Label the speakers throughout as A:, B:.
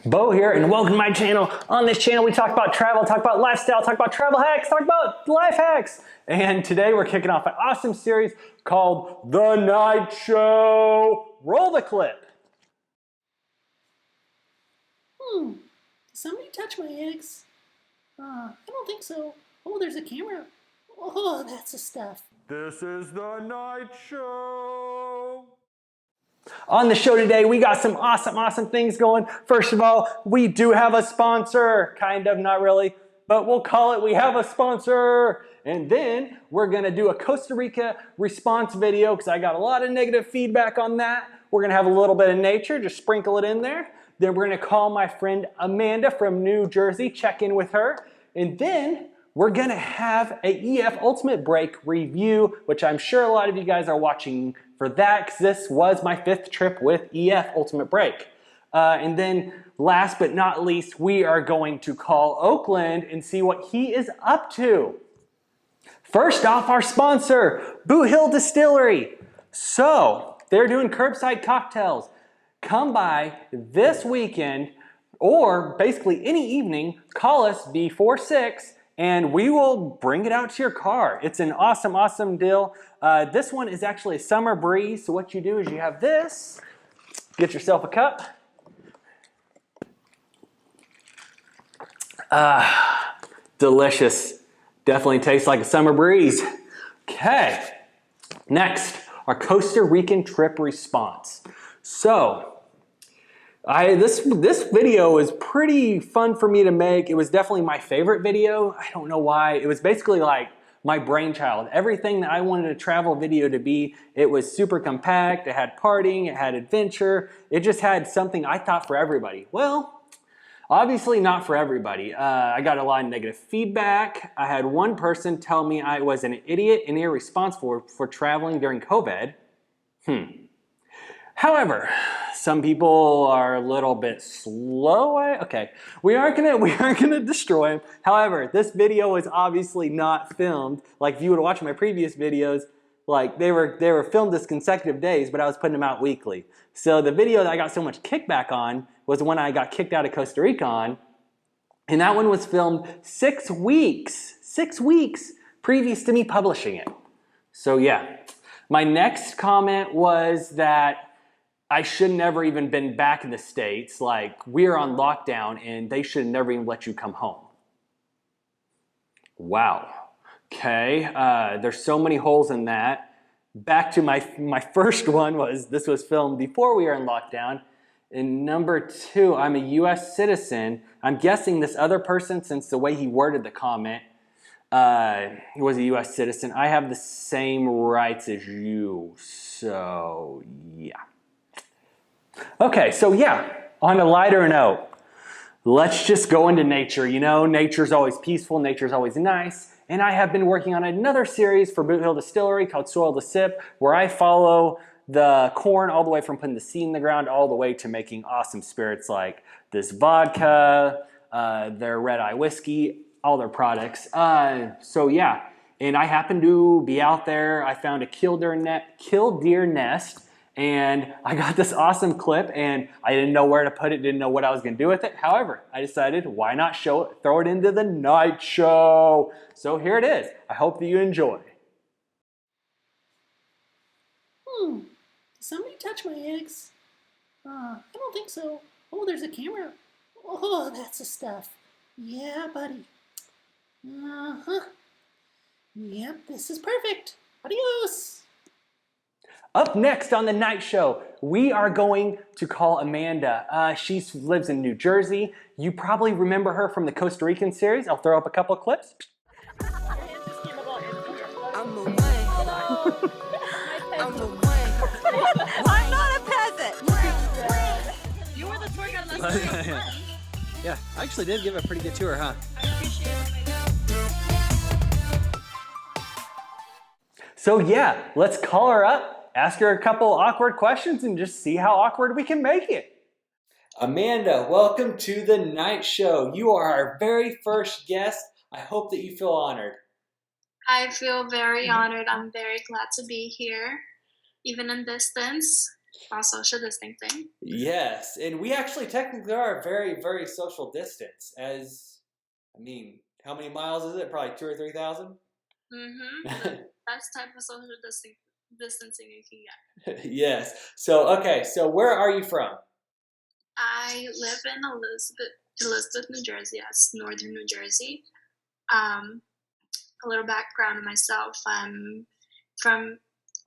A: Beau here, and welcome to my channel. On this channel, we talk about travel, talk about lifestyle, talk about travel hacks, talk about life hacks. And today we're kicking off an awesome series called The Night Show. Roll the clip.
B: Did somebody touch my eggs? I don't think so. Oh, there's a camera. Oh, that's the stuff.
A: This is The Night Show. On the show today, we got some awesome things going. First of all, we do have a sponsor. Kind of, not really, but we'll call it we have a sponsor. And then we're gonna do a Costa Rica response video because I got a lot of negative feedback on that. We're gonna have a little bit of nature, just sprinkle it in there. Then we're gonna call my friend Amanda from New Jersey, check in with her. And then we're gonna have a EF Ultimate Break review, which I'm sure a lot of you guys are watching for that because this was my 5th trip with EF Ultimate Break. And then last but not least, we are going to call Oakland and see what he is up to. First off, our sponsor, Beau Distillery. So they're doing curbside cocktails. Come by this weekend or basically any evening, call us before 6 and we will bring it out to your car. It's an awesome deal. This one is actually a summer breeze. So what you do is you have this, get yourself a cup. Delicious. Definitely tastes like a summer breeze. Okay, next, our Costa Rican trip response. So, this video is pretty fun for me to make. It was definitely my favorite video. I don't know why. It was basically like my brainchild. Everything that I wanted a travel video to be, it was super compact. It had partying, it had adventure. It just had something I thought for everybody. Well, obviously not for everybody. I got a lot of negative feedback. I had one person tell me I was an idiot and irresponsible for traveling during COVID. However, some people are a little bit slow. Okay, we aren't gonna destroy them. However, this video is obviously not filmed. Like if you would watch my previous videos, like they were filmed as consecutive days, but I was putting them out weekly. So the video that I got so much kickback on was when I got kicked out of Costa Rica on, and that one was filmed 6 weeks previous to me publishing it. So yeah, my next comment was that I should never even been back in the States. Like we're on lockdown and they should never even let you come home. Wow. Okay, there's so many holes in that. Back to my first one was, this was filmed before we were in lockdown. And number 2, I'm a US citizen. I'm guessing this other person, since the way he worded the comment, was a US citizen. I have the same rights as you, so yeah. Okay, so yeah, on a lighter note, let's just go into nature. You know, nature's always peaceful, nature's always nice. And I have been working on another series for Beau Distillery called Soil to Sip, where I follow the corn all the way from putting the seed in the ground all the way to making awesome spirits like this vodka, their red eye whiskey, all their products. So yeah, and I happened to be out there. I found a killdeer nest. And I got this awesome clip and I didn't know where to put it, didn't know what I was gonna do with it. However, I decided why not show it, throw it into the night show. So here it is. I hope that you enjoy.
B: Did somebody touch my eggs? I don't think so. Oh, there's a camera. Oh, that's the stuff. Yeah, buddy. Yep, this is perfect. Adios.
A: Up next on the night show, we are going to call Amanda. She lives in New Jersey. You probably remember her from the Costa Rican series. I'll throw up a couple of clips.
C: I'm the one. I'm the one. I'm not a peasant.
D: You were the tour guide last night.
A: Yeah, I actually did give a pretty good tour, huh?
D: I appreciate it.
A: So yeah, let's call her up. Ask her a couple awkward questions and just see how awkward we can make it. Amanda, welcome to the night show. You are our very first guest. I hope that you feel honored.
E: I feel very honored. I'm very glad to be here, even in distance. social distancing.
A: Yes, and we actually technically are very, very social distance. How many miles is it? Probably 2,000 or 3,000.
E: The best type of social distancing you can get.
A: Yes. So okay. So where are you from?
E: I live in Elizabeth, New Jersey. That's northern New Jersey. A little background on myself.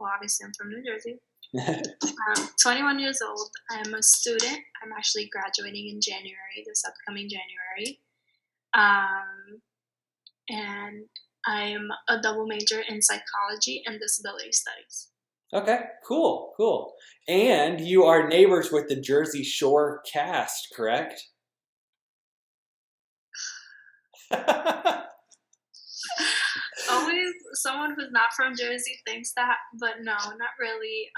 E: Obviously I'm from New Jersey. 21 years old. I'm a student. I'm actually graduating in January, this upcoming January. And I'm a double major in psychology and disability studies.
A: Okay, cool. And you are neighbors with the Jersey Shore cast, correct?
E: Always someone who's not from Jersey thinks that, but no, not really.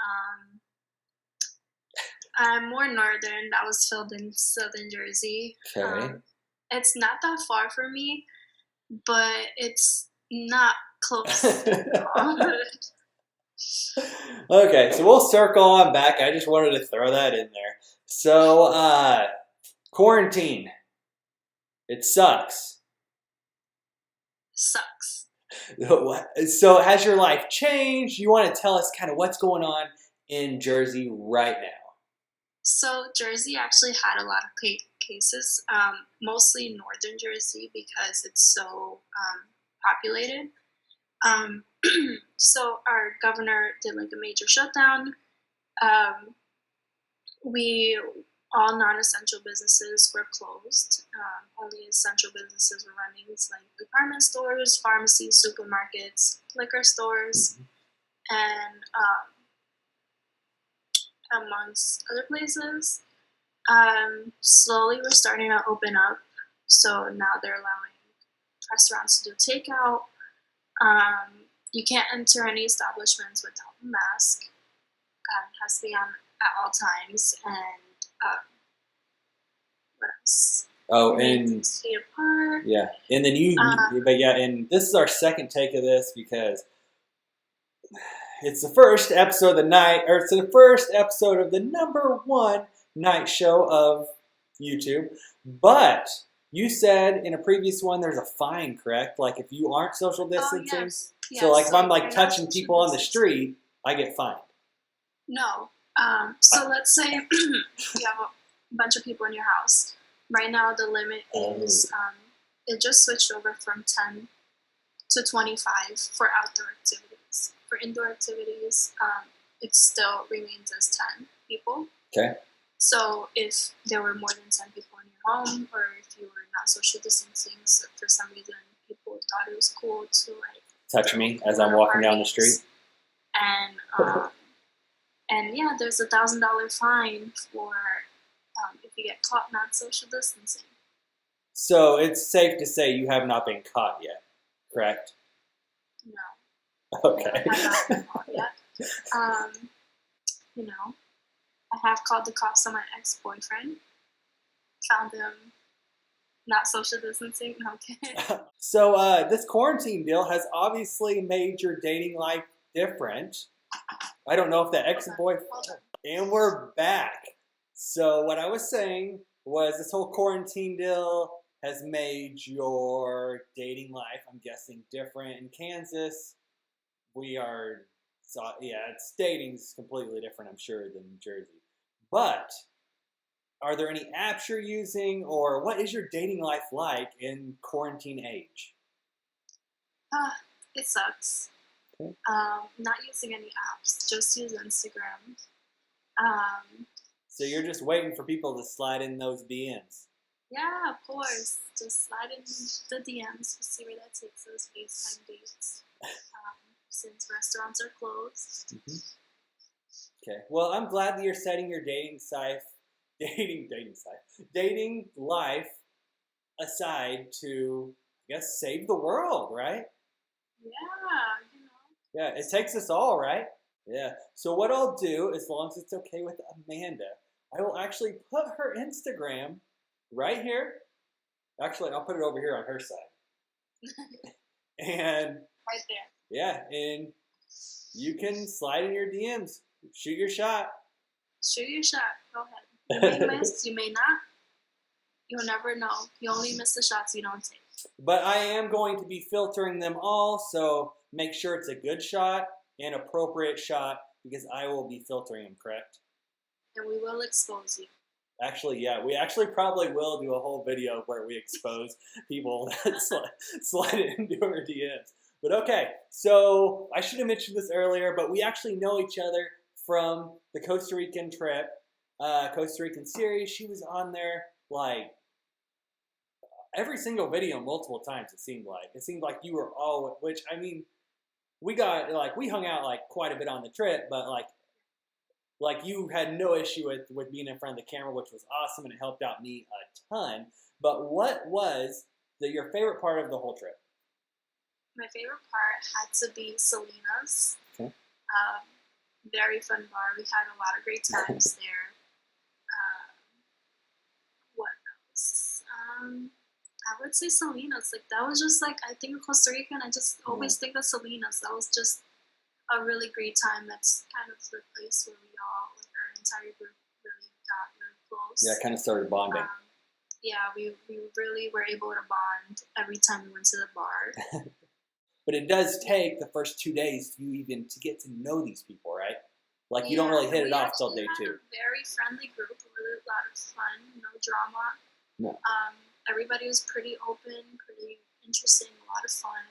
E: I'm more northern. That was filmed in southern Jersey.
A: Okay.
E: It's not that far from me, but it's not close.
A: Okay, so we'll circle on back. I just wanted to throw that in there. So, quarantine. It sucks.
E: Sucks.
A: So has your life changed? You want to tell us kind of what's going on in Jersey right now?
E: So Jersey actually had a lot of cases, mostly northern Jersey because it's so populated. So our governor did like a major shutdown. All non-essential businesses were closed. Only essential businesses were running. It's like department stores, pharmacies, supermarkets, liquor stores, and amongst other places. Slowly we're starting to open up. So now they're allowing restaurants to do takeout. You can't enter any establishments without a mask. It has to be on at all times. And what else?
A: Oh, and
E: 6 feet apart.
A: yeah, and then and this is our second take of this because it's the first episode of the night, or it's the first episode of the #1 night show of YouTube. But you said in a previous one there's a fine, correct? Like if you aren't social distancing.
E: Oh, yes.
A: So like if I'm like
E: you're not
A: touching
E: social
A: people on the
E: distancing.
A: street, I get fined.
E: No. So let's say you have a bunch of people in your house. Right now the limit is it just switched over from 10 to 25 for outdoor activities. For indoor activities, it still remains as 10 people.
A: Okay.
E: So if there were more than 10 people in your home, or if you were not social distancing, so for some reason people thought it was cool to like
A: Touch me as I'm walking down the street.
E: And yeah, there's $1,000 fine for if you get caught not social distancing.
A: So it's safe to say you have not been caught yet, correct?
E: No.
A: Okay.
E: I have not been caught yet. I have called the cops on my ex-boyfriend. Found him not social distancing. No, I'm kidding.
A: So this quarantine deal has obviously made your dating life different. I don't know if the ex-boyfriend... And we're back. So what I was saying was this whole quarantine deal has made your dating life, I'm guessing, different. In Kansas, dating's completely different, I'm sure, than Jersey. But are there any apps you're using, or what is your dating life like in quarantine age?
E: It sucks.
A: Okay.
E: Not using any apps, just use Instagram.
A: So you're just waiting for people to slide in those DMs.
E: Yeah, of course. Just slide in the DMs to see where that takes us. FaceTime dates. Since restaurants are closed.
A: Mm-hmm. Okay. Well, I'm glad that you're setting your dating life aside to, I guess, save the world, right?
E: Yeah,
A: Yeah, it takes us all, right? Yeah. So what I'll do, as long as it's okay with Amanda, I will actually put her Instagram right here. Actually, I'll put it over here on her side. And
E: right there.
A: yeah, and you can slide in your DMs, shoot your shot.
E: Shoot your shot. Go ahead. You may miss, you may not. You'll never know. You only miss the shots you don't take.
A: But I am going to be filtering them all, so make sure it's a good shot, an appropriate shot, because I will be filtering them, correct?
E: And we will expose you.
A: Actually, yeah, we actually probably will do a whole video where we expose people that slide into our DMs. But okay, so I should have mentioned this earlier, but we actually know each other from the Costa Rican trip, Costa Rican series. She was on there like every single video multiple times, it seemed like. It seemed like you were all, which, I mean, we hung out like quite a bit on the trip, but like you had no issue with being in front of the camera, which was awesome, and it helped out me a ton. But what was your favorite part of the whole trip?
E: My favorite part had to be Selena's.
A: Okay.
E: Very fun bar. We had a lot of great times there. What else? I would say Selena's. Like, that was just like, I think of Costa Rica, and I just always think of Selena's. That was just a really great time. That's kind of the place where we all, like our entire group, really got really close.
A: Yeah, kind of started bonding.
E: Yeah, we really were able to bond every time we went to the bar.
A: But it does take the first 2 days to get to know these people, right? Like, you don't really hit it off till day 2.
E: We had a very friendly group, a lot of fun, no drama.
A: No.
E: Everybody was pretty open, pretty interesting, a lot of fun.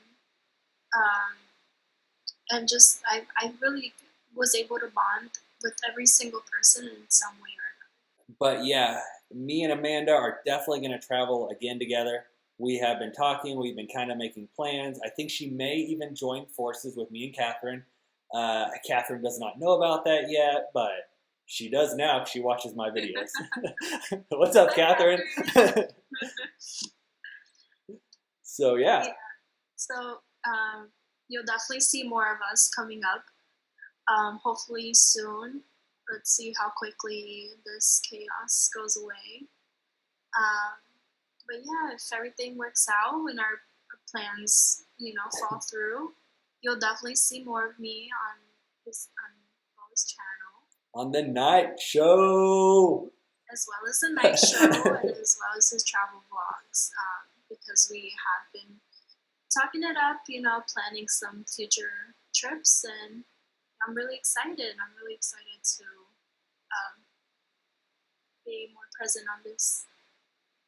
E: And just, I really was able to bond with every single person in some way or another.
A: But yeah, me and Amanda are definitely going to travel again together. We have been talking. We've been kind of making plans. I think she may even join forces with me and Catherine. Catherine does not know about that yet, but she does now because she watches my videos. What's up, Catherine? So, yeah.
E: So, you'll definitely see more of us coming up. Hopefully soon. Let's see how quickly this chaos goes away. But yeah, if everything works out and our plans, fall through, you'll definitely see more of me on Beau's channel.
A: On the night show!
E: As well as the night show and as well as his travel vlogs. Because we have been talking it up, planning some future trips, and I'm really excited. I'm really excited to be more present on this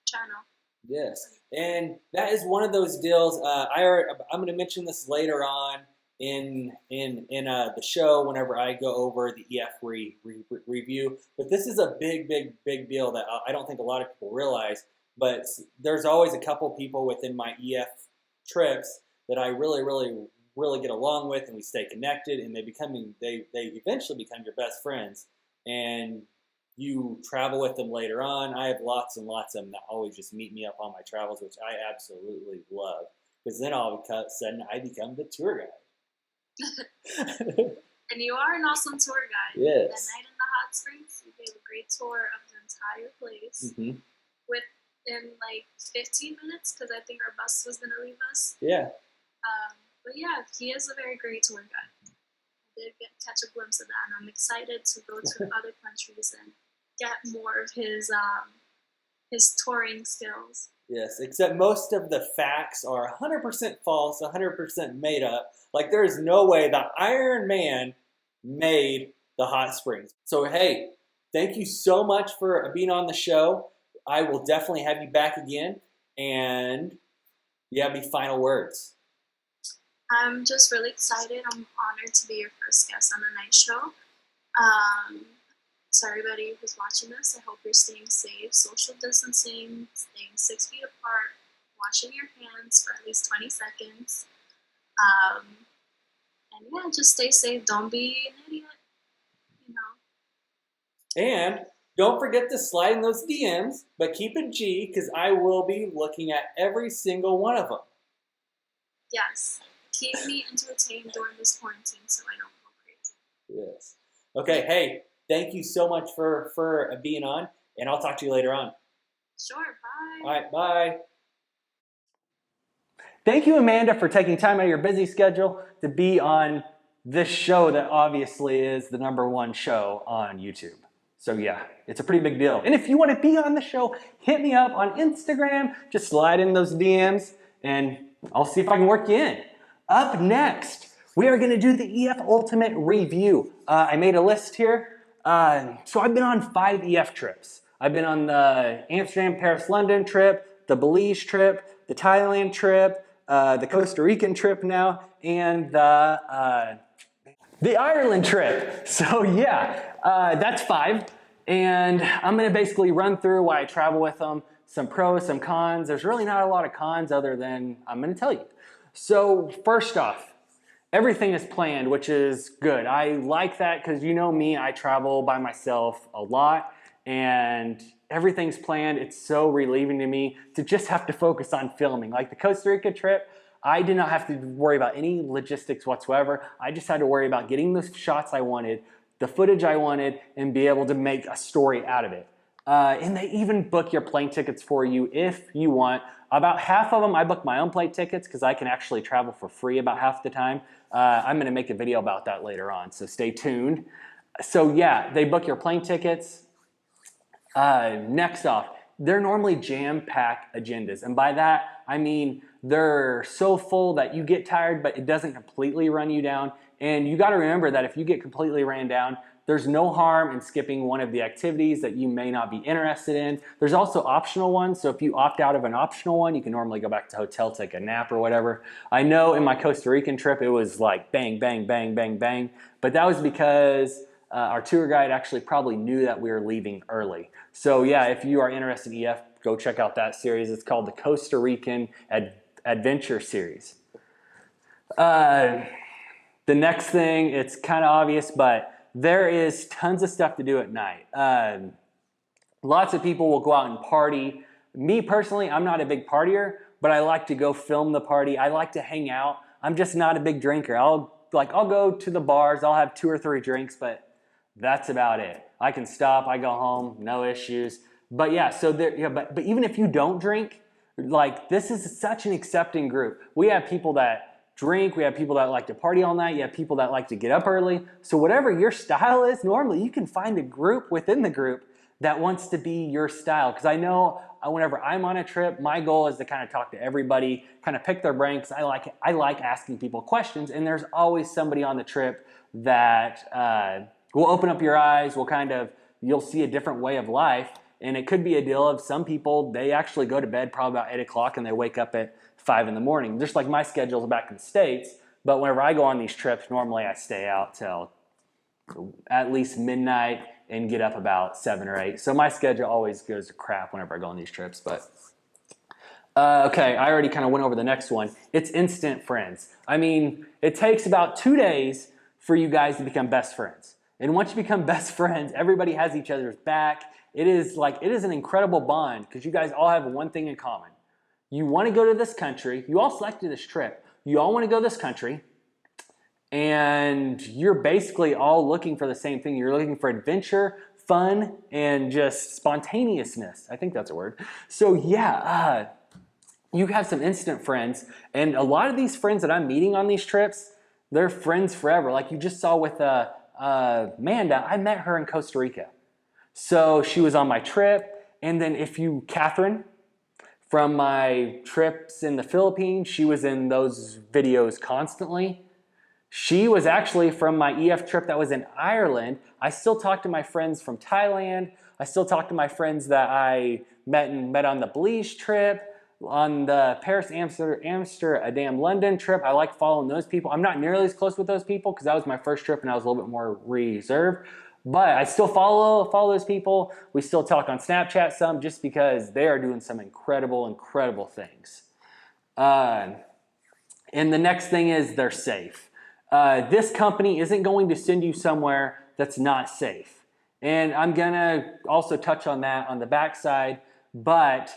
E: channel.
A: Yes, and that is one of those deals. I'm going to mention this later on in the show whenever I go over the EF review. But this is a big deal that I don't think a lot of people realize. But there's always a couple people within my EF trips that I really get along with, and we stay connected, and they eventually become your best friends, and you travel with them later on. I have lots and lots of them that always just meet me up on my travels, which I absolutely love, because then all of a sudden I become the tour guide.
E: And you are an awesome tour guide.
A: Yes.
E: That night in the hot springs, you gave a great tour of the entire place.
A: Mm-hmm.
E: Within like 15 minutes, because I think our bus was going to leave us.
A: Yeah.
E: But yeah, he is a very great tour guide. I did catch a glimpse of that, and I'm excited to go to other countries and get more of his touring skills.
A: Yes, except most of the facts are 100% false, 100% made up. Like, there is no way the Iron Man made the hot springs. So, hey, thank you so much for being on the show. I will definitely have you back again. And you have any final words?
E: I'm just really excited. I'm honored to be your first guest on the night show. So everybody who's watching this, I hope you're staying safe, social distancing, staying 6 feet apart, washing your hands for at least 20 seconds. And yeah, just stay safe. Don't be an idiot,
A: And don't forget to slide in those DMs, but keep it G, because I will be looking at every single one of them.
E: Yes. Keep me entertained during this quarantine so I don't go crazy.
A: Yes. Okay, hey, thank you so much for being on, and I'll talk to you later on.
E: Sure, bye.
A: All right, bye. Thank you, Amanda, for taking time out of your busy schedule to be on this show that obviously is the #1 show on YouTube. So yeah, it's a pretty big deal. And if you want to be on the show, hit me up on Instagram. Just slide in those DMs and I'll see if I can work you in. Up next, we are going to do the EF Ultimate Review. I made a list here. So I've been on 5 EF trips. I've been on the Amsterdam, Paris, London trip, the Belize trip, the Thailand trip, the Costa Rican trip now, and the Ireland trip. So yeah, that's 5. And I'm gonna basically run through why I travel with them, some pros, some cons. There's really not a lot of cons other than I'm gonna tell you. So first off, everything is planned, which is good. I like that because you know me, I travel by myself a lot and everything's planned. It's so relieving to me to just have to focus on filming. Like the Costa Rica trip, I did not have to worry about any logistics whatsoever. I just had to worry about getting the shots I wanted, the footage I wanted, and be able to make a story out of it. And they even book your plane tickets for you if you want. About half of them, I book my own plane tickets because I can actually travel for free about half the time. I'm gonna make a video about that later on, so stay tuned. So yeah, they book your plane tickets. Next off, they're normally jam-packed agendas. And by that, I mean they're so full that you get tired, but it doesn't completely run you down. And you gotta remember that if you get completely ran down, there's no harm in skipping one of the activities that you may not be interested in. There's also optional ones, so if you opt out of an optional one, you can normally go back to the hotel, take a nap or whatever. I know in my Costa Rican trip, it was like bang, bang, bang, bang, bang, but that was because our tour guide actually probably knew that we were leaving early. So yeah, if you are interested in EF, go check out that series. It's called the Costa Rican Adventure Series. The next thing, it's kind of obvious, but there is tons of stuff to do at night. Lots of people will go out and party. Me personally, I'm not a big partier, but I like to go film the party. I like to hang out. I'm just not a big drinker. I'll go to the bars, I'll have 2 or 3 drinks, but that's about it. I can stop, I go home, no issues. But yeah, so there, yeah, but even if you don't drink, like this is such an accepting group. We have people that drink, we have people that like to party all night, you have people that like to get up early. So whatever your style is, normally you can find a group within the group that wants to be your style. Because I know whenever I'm on a trip, my goal is to kind of talk to everybody, kind of pick their brain, because I like asking people questions, and there's always somebody on the trip that will open up your eyes, you'll see a different way of life. And it could be a deal of some people, they actually go to bed probably about 8 o'clock and they wake up at 5 in the morning. Just like my schedule is back in the States, but whenever I go on these trips, normally I stay out till at least midnight and get up about 7 or 8. So my schedule always goes to crap whenever I go on these trips. But okay, I already kind of went over the next one. It's instant friends. I mean, it takes about 2 days for you guys to become best friends. And once you become best friends, everybody has each other's back. It is an incredible bond because you guys all have one thing in common. You want to go to this country. You all selected this trip. You all want to go to this country. And you're basically all looking for the same thing. You're looking for adventure, fun, and just spontaneousness. I think that's a word. So yeah, you have some instant friends. And a lot of these friends that I'm meeting on these trips, they're friends forever. Like you just saw with Amanda, I met her in Costa Rica. So she was on my trip. And then Catherine, from my trips in the Philippines, she was in those videos constantly. She was actually from my EF trip that was in Ireland. I still talk to my friends from Thailand. I still talk to my friends that I met on the Belize trip, on the Paris, Amsterdam, London trip. I like following those people. I'm not nearly as close with those people because that was my first trip and I was a little bit more reserved. But I still follow those people. We still talk on Snapchat some just because they are doing some incredible, incredible things. And the next thing is they're safe. This company isn't going to send you somewhere that's not safe. And I'm gonna also touch on that on the backside, but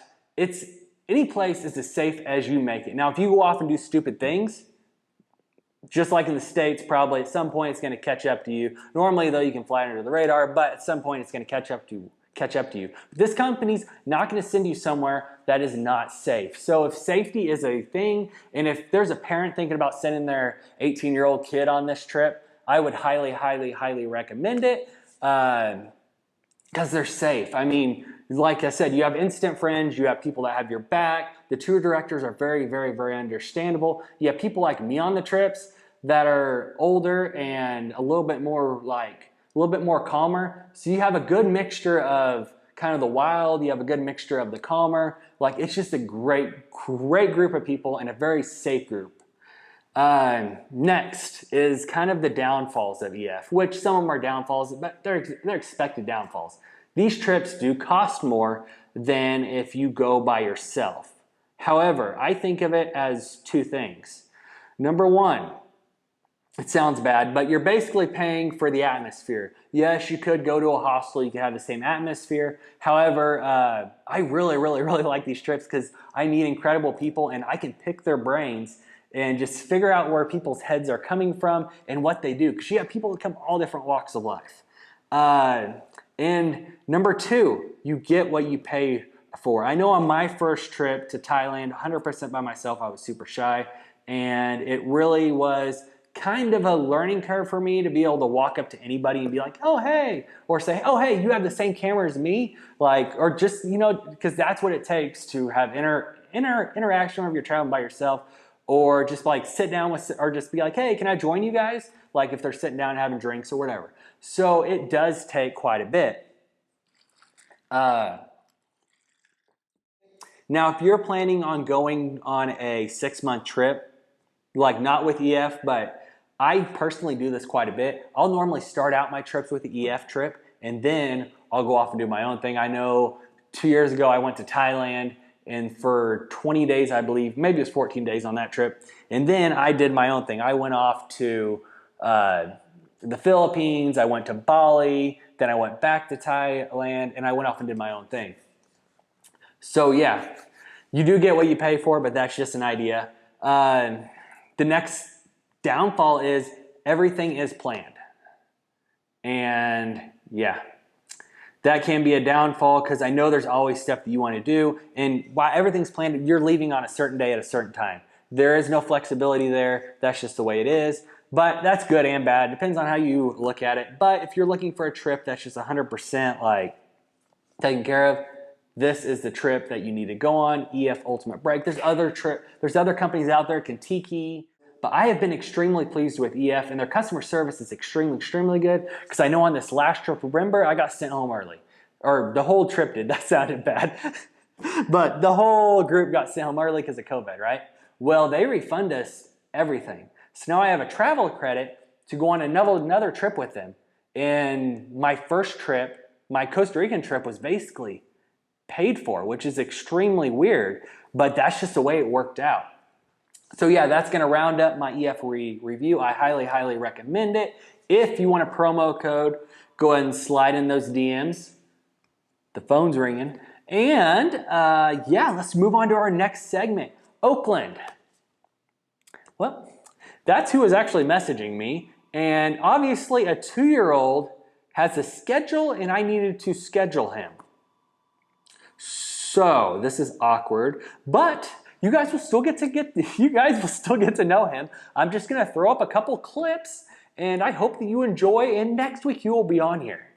A: any place is as safe as you make it. Now, if you go off and do stupid things, just like in the States, probably at some point it's going to catch up to you. Normally, though, you can fly under the radar, but at some point it's going to catch up to you. This company's not going to send you somewhere that is not safe. So if safety is a thing, and if there's a parent thinking about sending their 18-year-old kid on this trip, I would highly, highly, highly recommend it. because they're safe. I mean, like I said, you have instant friends, you have people that have your back. The tour directors are very, very, very understandable. You have people like me on the trips that are older and a little bit more calmer. So you have a good mixture of kind of the wild, you have a good mixture of the calmer. Like, it's just a great, great group of people and a very safe group. Next is kind of the downfalls of EF, which some of them are downfalls, but they're expected downfalls. These trips do cost more than if you go by yourself. However, I think of it as two things. Number one, it sounds bad, but you're basically paying for the atmosphere. Yes, you could go to a hostel, you could have the same atmosphere. However, I really, really, really like these trips because I meet incredible people and I can pick their brains and just figure out where people's heads are coming from and what they do. Because you have people that come all different walks of life. And number two, you get what you pay for. I know on my first trip to Thailand, 100% by myself, I was super shy. And it really was kind of a learning curve for me to be able to walk up to anybody and be like, oh, hey, or say, oh, hey, you have the same camera as me. Like, or just, you know, because that's what it takes to have interaction if you're traveling by yourself. Or just like sit down with, or just be like, hey, can I join you guys? Like if they're sitting down having drinks or whatever. So it does take quite a bit. Now, if you're planning on going on a 6-month trip, like not with EF, but I personally do this quite a bit. I'll normally start out my trips with the EF trip, and then I'll go off and do my own thing. I know 2 years ago I went to Thailand, and for 20 days, I believe, maybe it was 14 days on that trip, and then I did my own thing. I went off to the Philippines, I went to Bali, then I went back to Thailand, and I went off and did my own thing. So yeah, you do get what you pay for, but that's just an idea. The next downfall is everything is planned. And yeah, that can be a downfall because I know there's always stuff that you want to do. And while everything's planned, you're leaving on a certain day at a certain time. There is no flexibility there. That's just the way it is. But that's good and bad. Depends on how you look at it. But if you're looking for a trip that's just 100% like taken care of, this is the trip that you need to go on. EF Ultimate Break. There's other companies out there, Kentucky. But I have been extremely pleased with EF, and their customer service is extremely, extremely good. Because I know on this last trip, remember, I got sent home early. Or the whole trip did. That sounded bad. But the whole group got sent home early because of COVID, right? Well, they refund us everything. So now I have a travel credit to go on another trip with them. And my first trip, my Costa Rican trip, was basically paid for, which is extremely weird. But that's just the way it worked out. So yeah, that's going to round up my EF review. I highly, highly recommend it. If you want a promo code, go ahead and slide in those DMs. The phone's ringing. And yeah, let's move on to our next segment, Oakland. Well, that's who was actually messaging me. And obviously a 2-year-old has a schedule and I needed to schedule him. So this is awkward, but you guys will still get to know him. I'm just gonna throw up a couple clips and I hope that you enjoy, and next week you will be on here.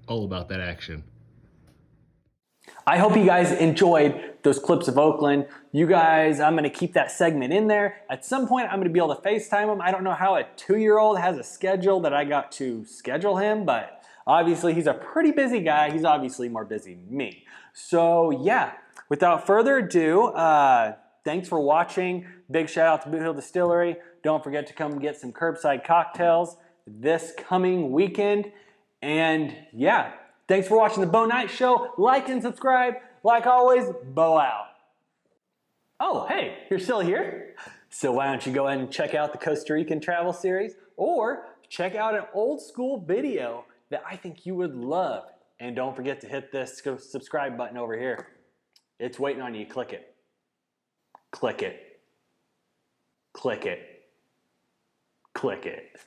F: All about that action.
A: I hope you guys enjoyed those clips of Oakland. You guys, I'm gonna keep that segment in there. At some point, I'm gonna be able to FaceTime him. I don't know how a 2-year-old has a schedule that I got to schedule him, but obviously he's a pretty busy guy. He's obviously more busy than me. So yeah, without further ado, thanks for watching. Big shout out to Boot Hill Distillery. Don't forget to come get some curbside cocktails this coming weekend. And yeah, thanks for watching the Beau Knight Show. Like and subscribe. Like always, Beau out. Oh, hey, you're still here? So why don't you go ahead and check out the Costa Rican travel series, or check out an old school video that I think you would love. And don't forget to hit this subscribe button over here. It's waiting on you. Click it. Click it. Click it. Click it.